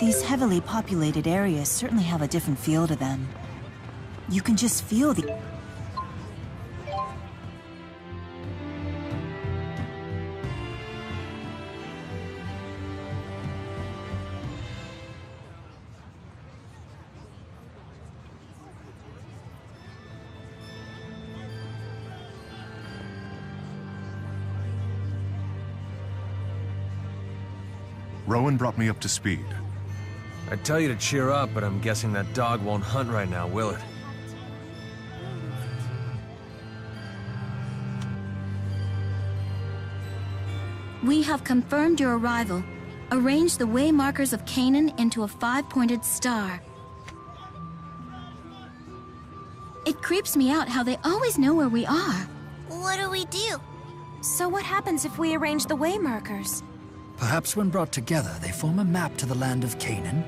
These heavily populated areas certainly have a different feel to them. You can just feel the... Rowan brought me up to speed. I'd tell you to cheer up, but I'm guessing that dog won't hunt right now, will it? We have confirmed your arrival. Arrange the way markers of Canaan into a 5-pointed star. It creeps me out how they always know where we are. What do we do? So what happens if we arrange the way markers? Perhaps when brought together, they form a map to the land of Canaan.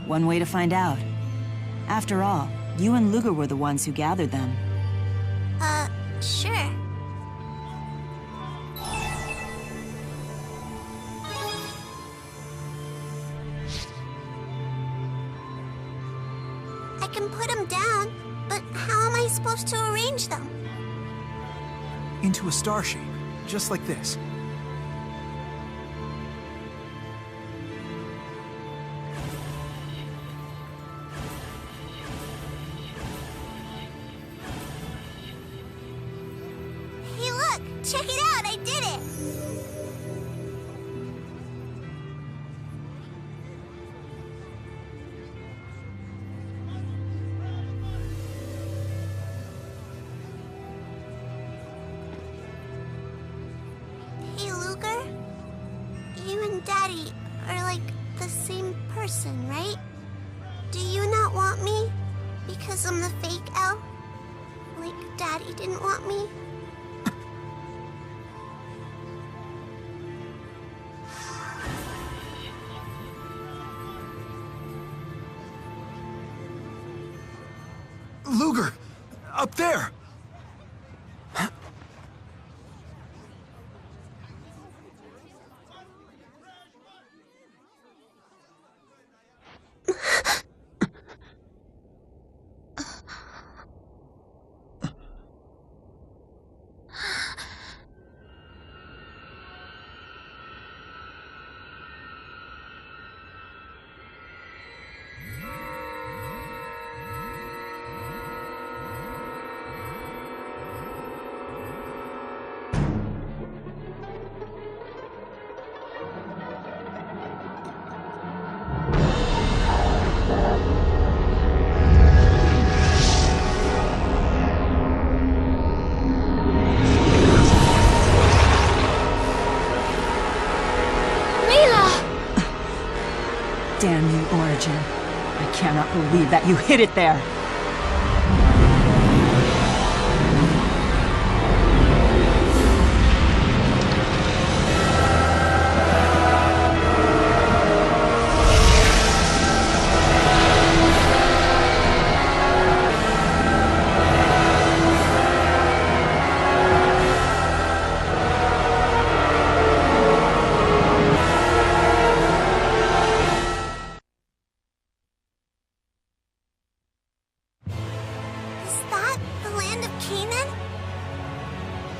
One way to find out. After all, you and Luger were the ones who gathered them. Sure. I can put them down, but how am I supposed to arrange them? Into a star shape, just like this. Hey look! Check it out! I did it! Hey Luger? You and Daddy are like the same person, right? Do you not want me? Because I'm the fake elf? Like Daddy didn't want me? Luger! Up there! Damn you, Origin. I cannot believe that you hid it there.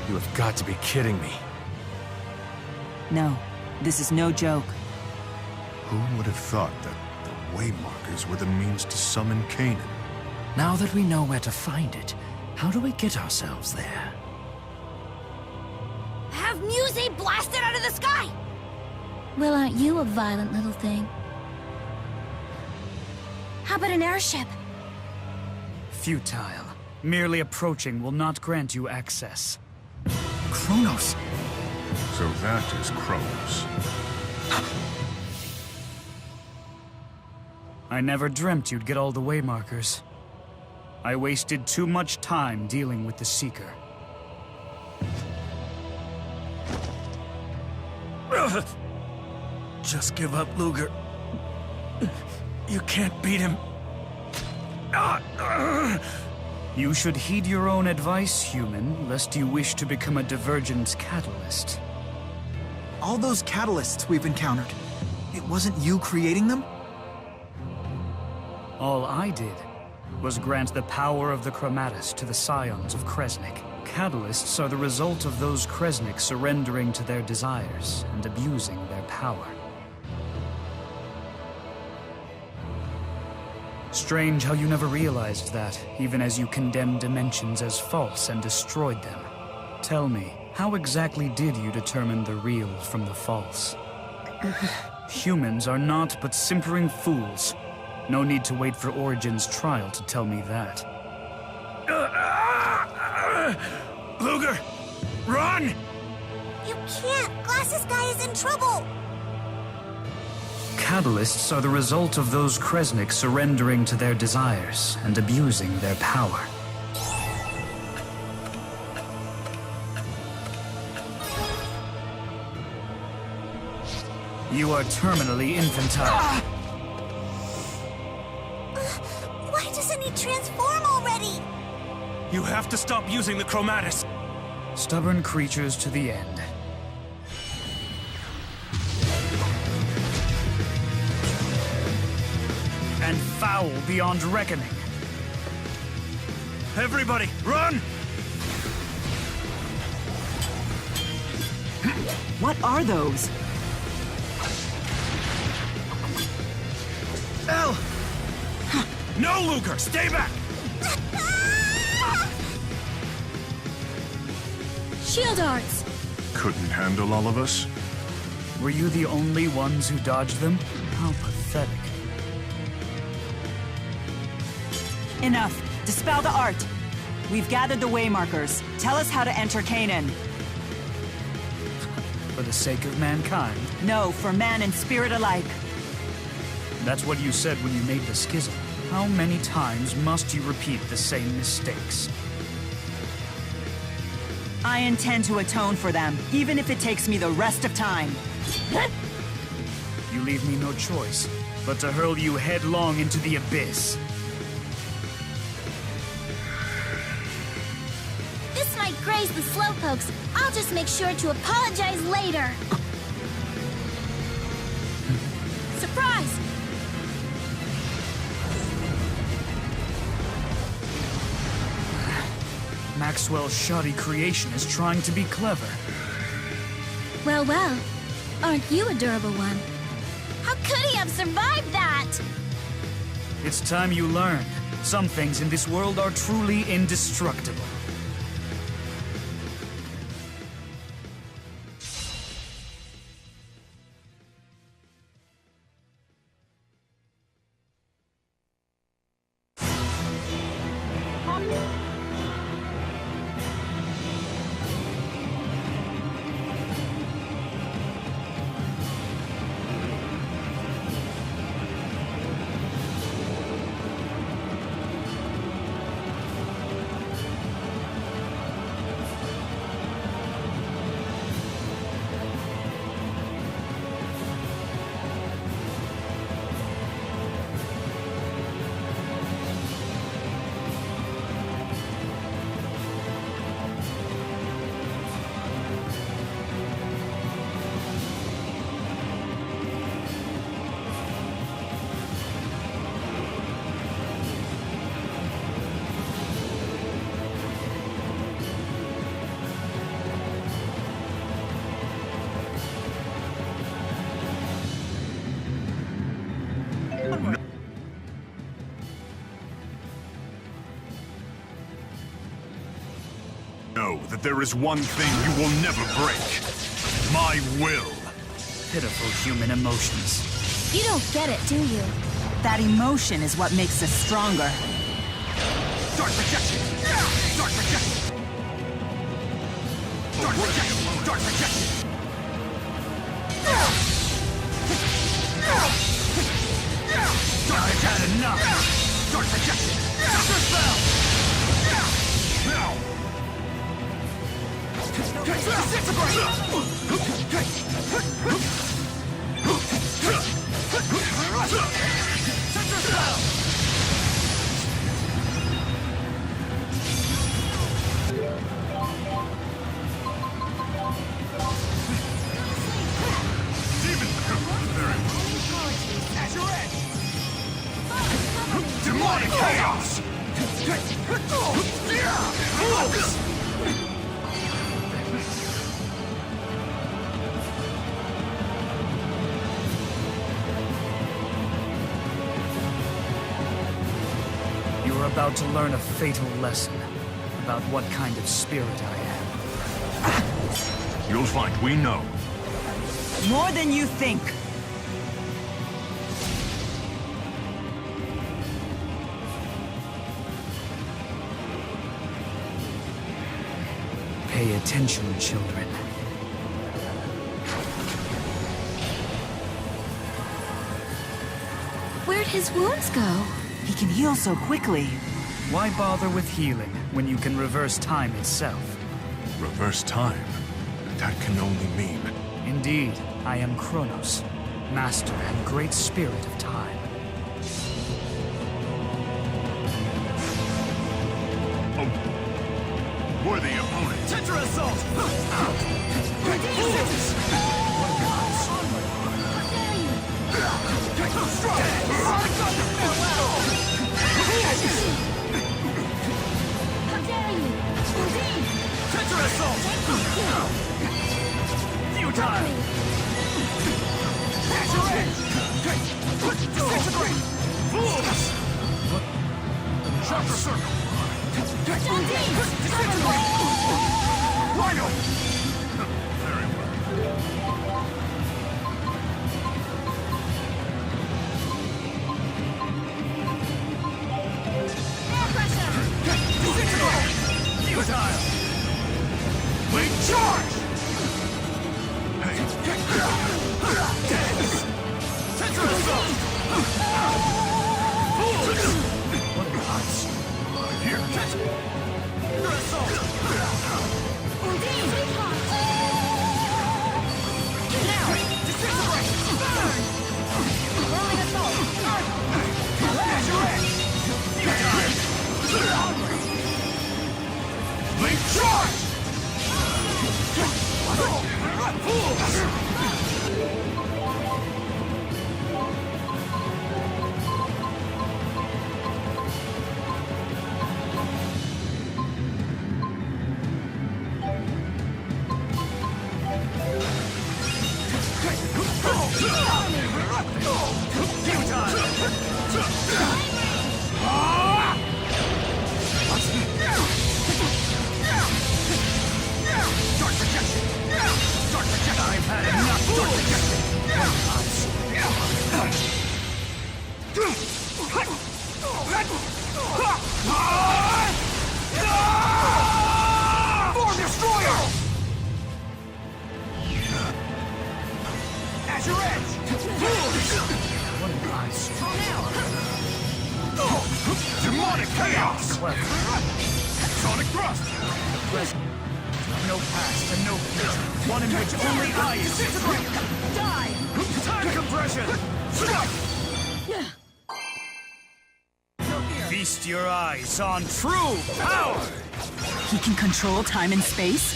You have got to be kidding me. No, this is no joke. Who would have thought that the way markers were the means to summon Canaan? Now that we know where to find it, how do we get ourselves there? Have Muse blasted out of the sky! Well, aren't you a violent little thing? How about an airship? Futile. Merely approaching will not grant you access. Chronos! So that is Chronos. I never dreamt you'd get all the way markers. I wasted too much time dealing with the Seeker. Just give up, Luger. You can't beat him. You should heed your own advice, human, lest you wish to become a divergence catalyst. All those catalysts we've encountered, it wasn't you creating them? All I did was grant the power of the Chromatus to the scions of Kresnik. Catalysts are the result of those Kresnik surrendering to their desires and abusing their power. Strange how you never realized that, even as you condemned dimensions as false and destroyed them. Tell me, how exactly did you determine the real from the false? Humans are not but simpering fools. No need to wait for Origin's trial to tell me that. Luger! Run! You can't! Glasses guy is in trouble! Catalysts are the result of those Kresnik surrendering to their desires and abusing their power. You are terminally infantile. Why doesn't he transform already? You have to stop using the Chromatus! Stubborn creatures to the end. And foul beyond reckoning. Everybody, run! What are those? L! No, Luger! Stay back! Shield arts! Couldn't handle all of us? Were you the only ones who dodged them? How pathetic. Enough. Dispel the art. We've gathered the waymarkers. Tell us how to enter Canaan. For the sake of mankind? No, for man and spirit alike. That's what you said when you made the schism. How many times must you repeat the same mistakes? I intend to atone for them, even if it takes me the rest of time. You leave me no choice but to hurl you headlong into the abyss. This might graze the slowpokes. I'll just make sure to apologize later. Surprise! Maxwell's shoddy creation is trying to be clever. Well, well. Aren't you a durable one? How could he have survived that? It's time you learned. Some things in this world are truly indestructible. Know that there is one thing you will never break. My will. Pitiful human emotions. You don't get it, do you? That emotion is what makes us stronger. Dark projection! Dark projection! Dark projection! Dark projection! I've had enough! Dark projection! Super spell! You are about to learn a fatal lesson about what kind of spirit I am. You'll find we know. More than you think. Pay attention, children. Where'd his wounds go? He can heal so quickly. Why bother with healing when you can reverse time itself? Reverse time? That can only mean... Indeed, I am Chronos, master and great spirit of time. Worthy opponent. Tetra Assault! Tetra Assault! Futile! Disintegrate! Fools! Chakra Circle! Disintegrate! Rhino! Very well. Air pressure! Disintegrate! Futile! Wait, charge! Tetra Assault! Fools! What an ice. Here, Tetra Assault! Now! Disintegrate! Burn! Whirling Assault! Azure! Futile! Link charge! Fools! Form Destroyer! Azure Edge! What an ice. Demonic Chaos! Sonic Thrust! No past and no future. One in which only I Disintegrate! Die! Time Compression! Strike! feast your eyes on true power! He can control time and space?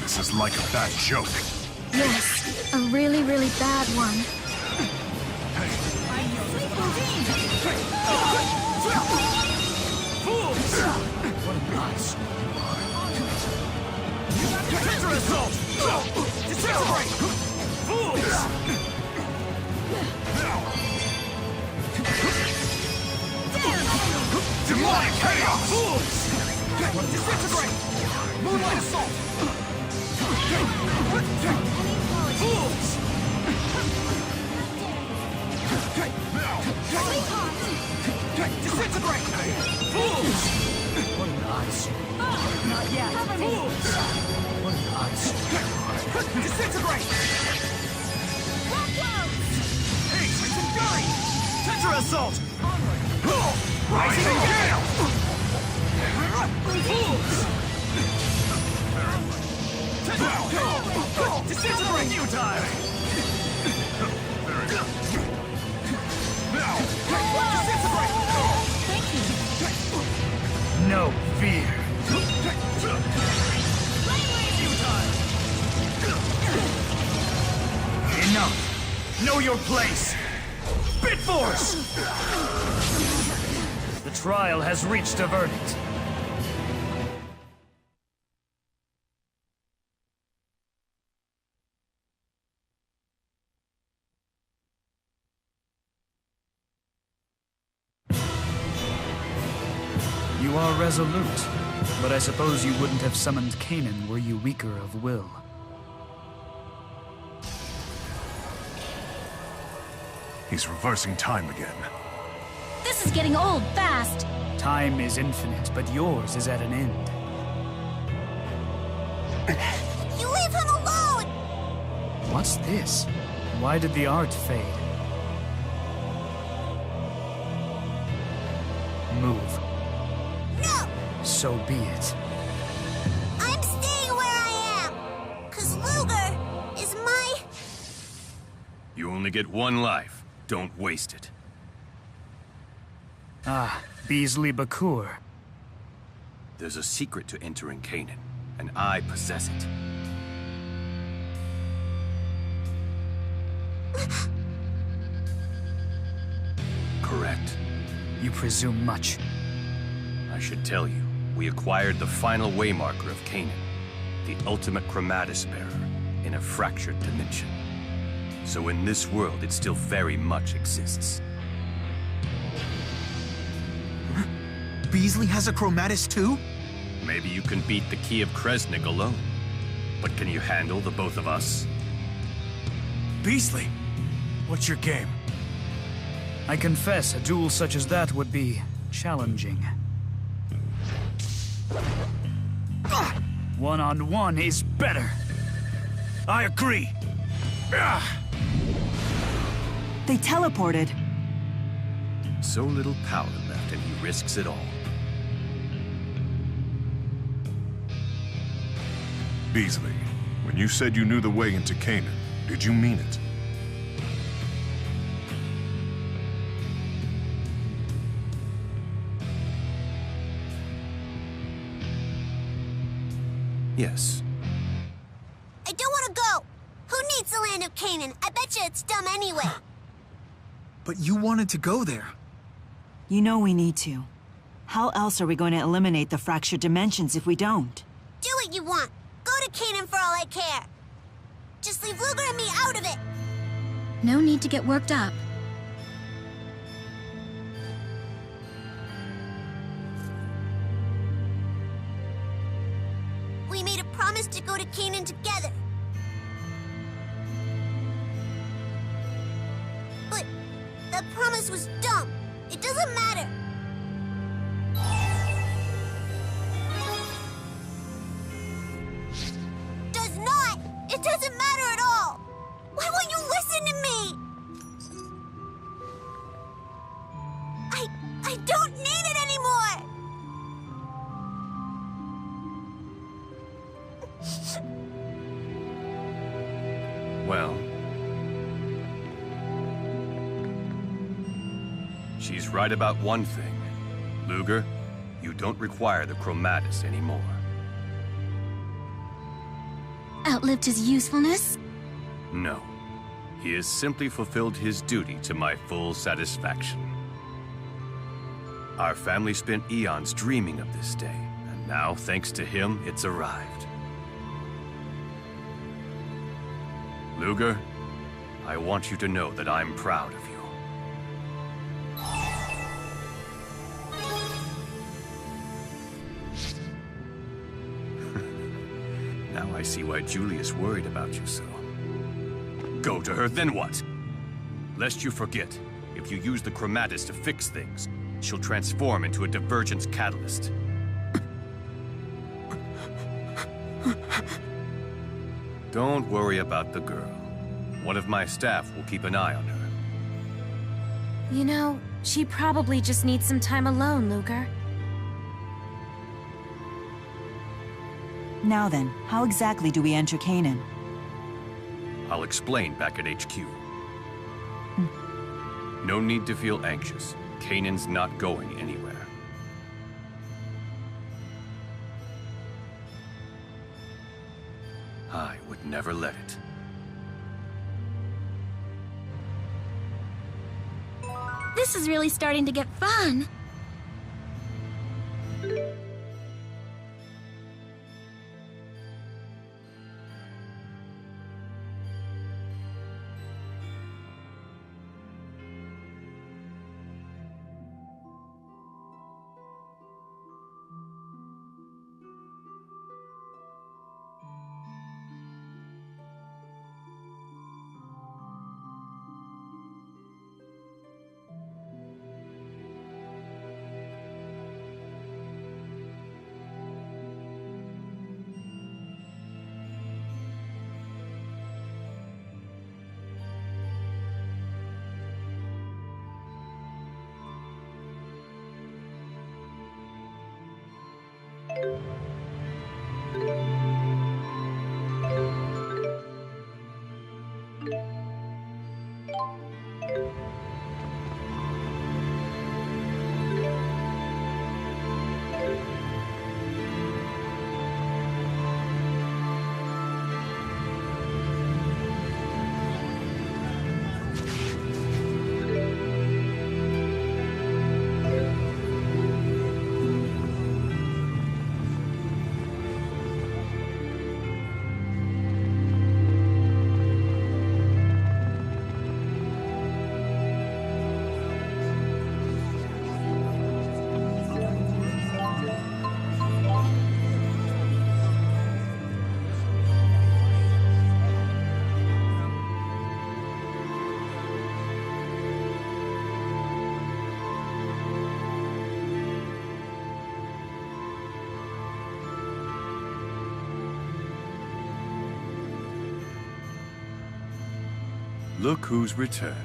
This is like a bad joke. Yes, a really, really bad one. Fools! What an ice. Tetra Assault! Disintegrate! Fools! Demonic Chaos! Fools! Disintegrate! Moonlight Assault! Fools! Disintegrate! Fools! What an ice. Not yet. Cover me. Fools! What an ice. Disintegrate! Haste and Fury! Tetra Assault! Rising Gale! Fools! Disintegrate! Futile! Now! Disintegrate! No fear. Enough. Know your place. Bit Force! The trial has reached a verdict. You are resolute, but I suppose you wouldn't have summoned Canaan were you weaker of will. He's reversing time again. This is getting old fast. Time is infinite, but yours is at an end. You leave him alone! What's this? Why did the art fade? Move. No! So be it. I'm staying where I am! 'Cause Luger is my... You only get one life. Don't waste it. Ah, Beasley Bakur. There's a secret to entering Canaan, and I possess it. Correct. You presume much. I should tell you, we acquired the final waymarker of Canaan, the ultimate chromatis bearer, in a fractured dimension. So in this world, it still very much exists. Beasley has a chromatis too? Maybe you can beat the Key of Kresnik alone. But can you handle the both of us? Beasley, what's your game? I confess, a duel such as that would be challenging. One-on-one is better. I agree. They teleported. So little power left, and he risks it all. Beasley, when you said you knew the way into Canaan, did you mean it? Yes. I don't want to go! Who needs the land of Canaan? I bet you it's dumb anyway. But you wanted to go there. You know we need to. How else are we going to eliminate the fractured dimensions if we don't? Do what you want. Go to Canaan for all I care. Just leave Luger and me out of it. No need to get worked up. We made a promise to go to Canaan together. But that promise was dumb. It doesn't matter. Does not! It doesn't matter at all! Why won't you listen to me? I don't need it anymore! Well... she's right about one thing. Luger, you don't require the chromatis anymore. Outlived his usefulness? No. He has simply fulfilled his duty to my full satisfaction. Our family spent eons dreaming of this day, and now, thanks to him, it's arrived. Luger, I want you to know that I'm proud of you. Now I see why Julia's worried about you so. Go to her, then what? Lest you forget, if you use the chromatis to fix things, she'll transform into a divergence catalyst. Don't worry about the girl. One of my staff will keep an eye on her. You know, she probably just needs some time alone, Luger. Now then, how exactly do we enter Canaan? I'll explain back at HQ. No need to feel anxious. Canaan's not going anywhere. I would never let it. This is really starting to get fun. Look who's returned.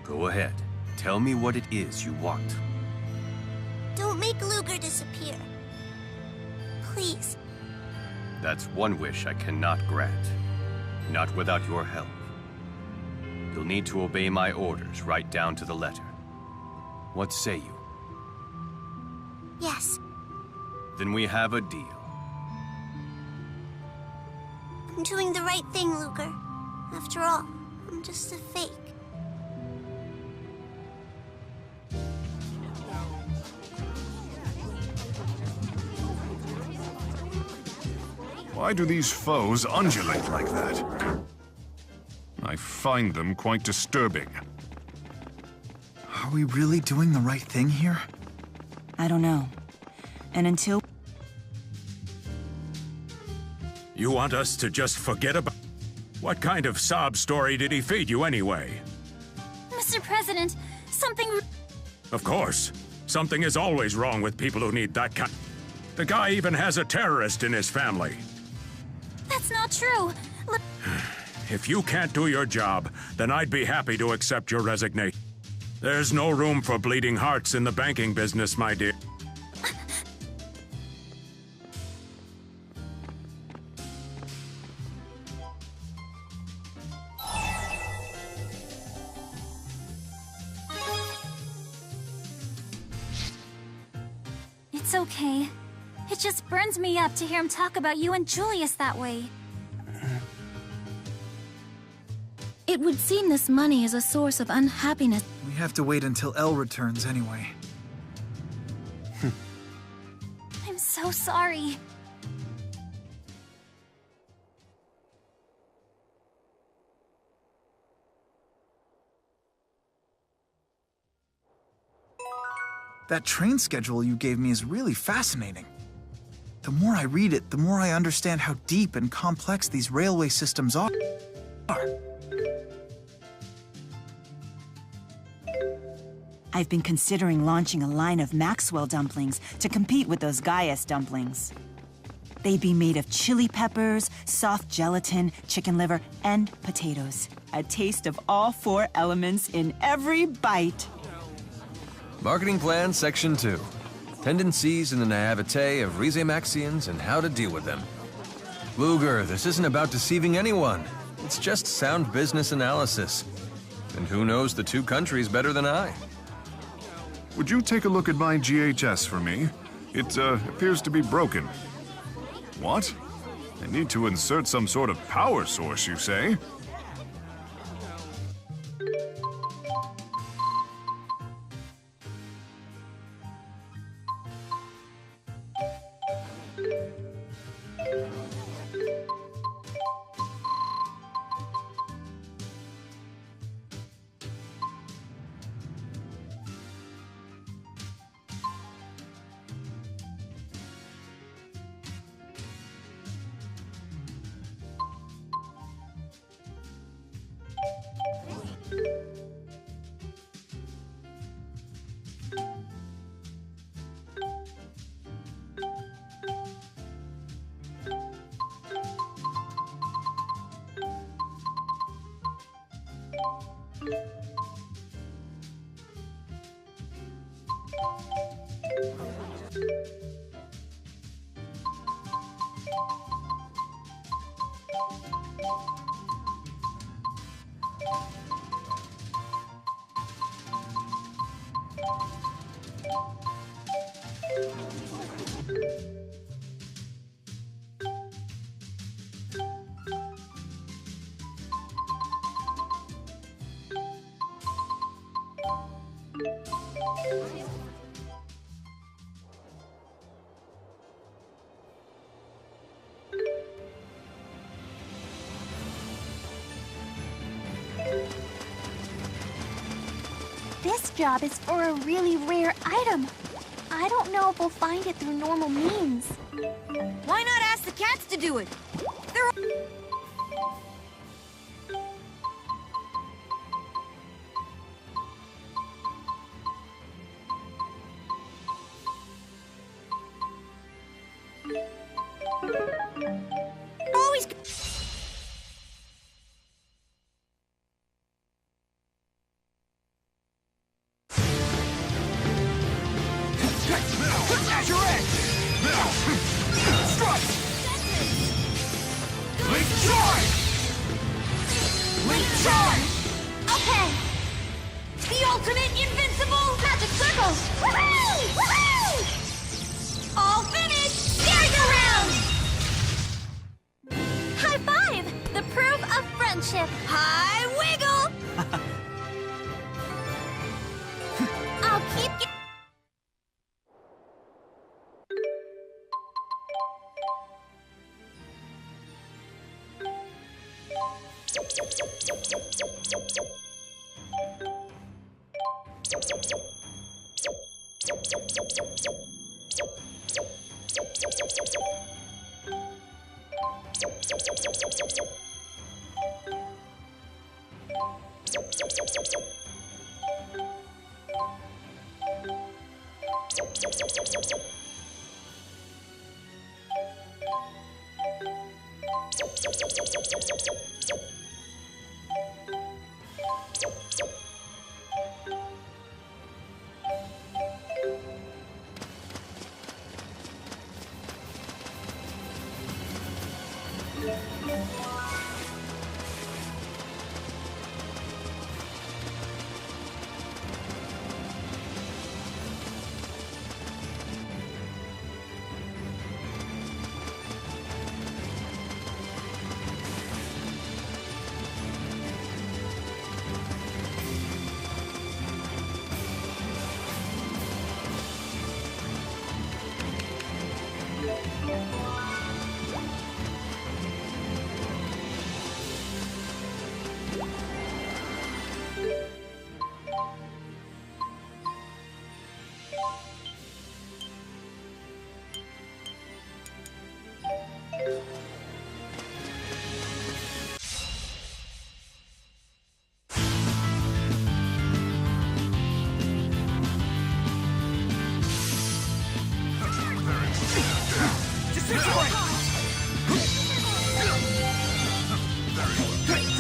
Go ahead. Tell me what it is you want. Don't make Luger disappear. Please. That's one wish I cannot grant. Not without your help. You'll need to obey my orders right down to the letter. What say you? Yes. Then we have a deal. I'm doing the right thing, Luger. After all, I'm just a fake. Why do these foes undulate like that? I find them quite disturbing. Are we really doing the right thing here? I don't know. And until... You want us to just forget about... What kind of sob story did he feed you anyway? Mr. President, something... Of course. Something is always wrong with people who need that kind... The guy even has a terrorist in his family. That's not true. If you can't do your job, then I'd be happy to accept your resignation. There's no room for bleeding hearts in the banking business, my dear. It's okay. It just burns me up to hear him talk about you and Julius that way. It would seem this money is a source of unhappiness. We have to wait until Elle returns anyway. I'm so sorry. That train schedule you gave me is really fascinating. The more I read it, the more I understand how deep and complex these railway systems are. I've been considering launching a line of Maxwell dumplings to compete with those Gaius dumplings. They'd be made of chili peppers, soft gelatin, chicken liver, and potatoes. A taste of all 4 elements in every bite. Marketing Plan Section 2. Tendencies in the naivete of Rizemaxians and how to deal with them. Luger, this isn't about deceiving anyone. It's just sound business analysis. And who knows the 2 countries better than I? Would you take a look at my GHS for me? It appears to be broken. What? I need to insert some sort of power source, you say? This job is for a really rare item. I don't know if we'll find it through normal means. Why not ask the cats to do it? They're... always... At your edge! Strike! Link charge! Link charge! Okay! The ultimate invincible Magic circle! Woohoo! Woohoo! all finished! Steering around! High five! The proof of friendship. High wiggle! I'll keep you...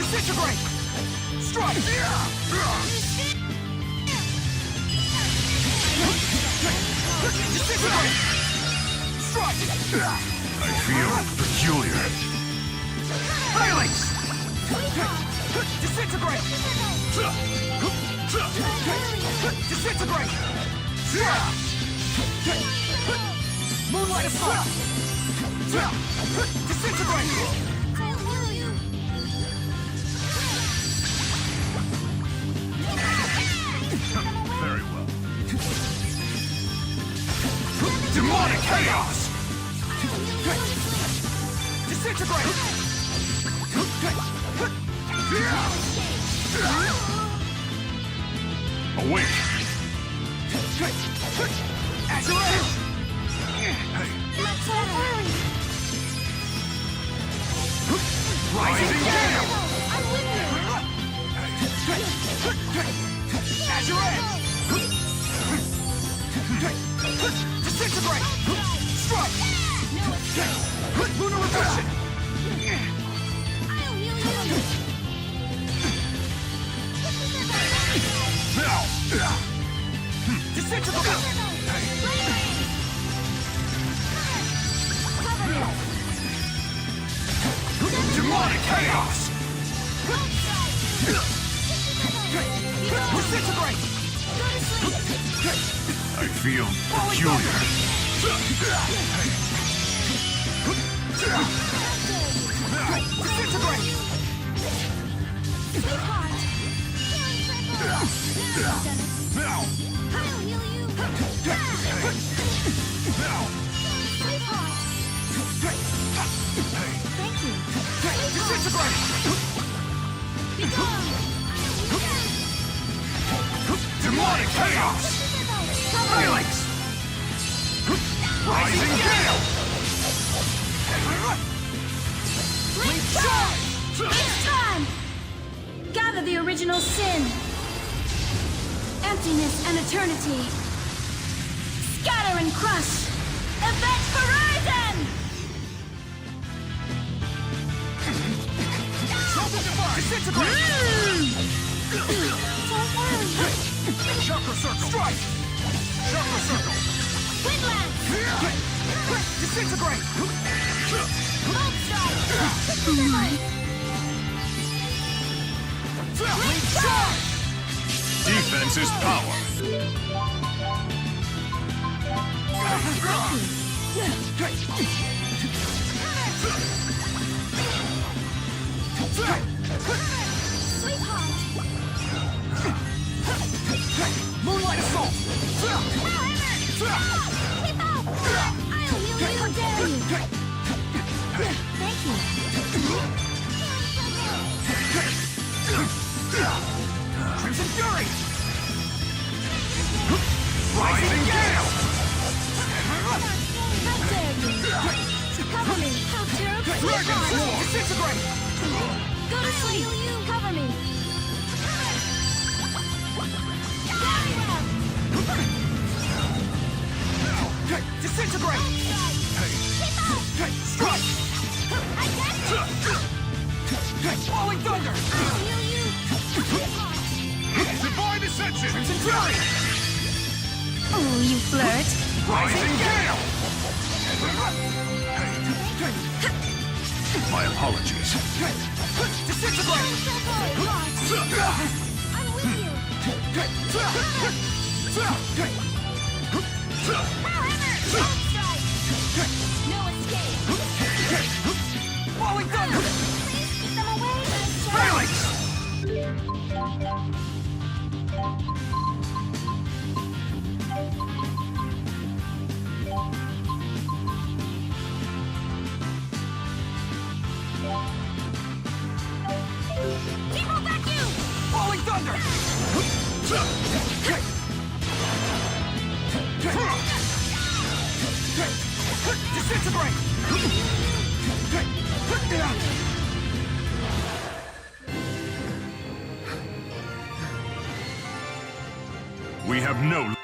Disintegrate! Strike! Disintegrate! Strike! I feel peculiar. Phalanx! Disintegrate! Disintegrate! Moonlight assault! Disintegrate! Very well. Demonic chaos! Disintegrate! Awake! At your edge! Not so early. Rising gale! I'm with At your edge! Disintegrate! Strike! Lunar reversion! Disintegrate! I feel peculiar. Disintegrate! Now! I'll heal you. Now! Thank you. Disintegrate! Demonic chaos! Phalanx! Rising gale! It's time! Gather the original sin. Emptiness and eternity. Scatter and crush. Event Horizon! Disintegrate! Chakra circle! Strike! Chakra circle! Windland! Disintegrate! Bolt strike! Charge! Defense is power. Moonlight assault! How dare you! Thank you. Crimson Fury! Rising gale! How dare you! Cover me! How terrible! Dragon Sword! Disintegrate! Go to sleep! Cover me! Disintegrate! Strike! I got it! Falling Thunder! I'll heal you! Divine Ascension! Crimson Fury! Oh, you flirt. Rising gale! My apologies. Disintegrate! I'm with you! Bolt strike! No escape! Falling Thunder! Please keep them away! Phalanx! People vacuum! Falling Thunder! Disintegrate! We have no...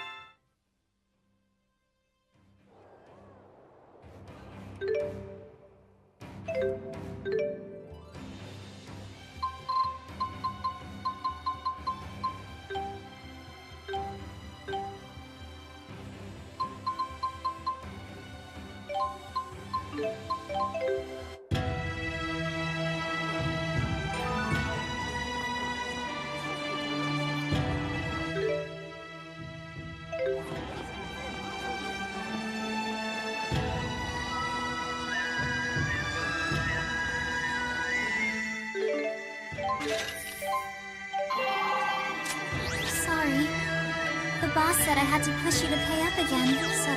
Sorry. The boss said I had to push you to pay up again, so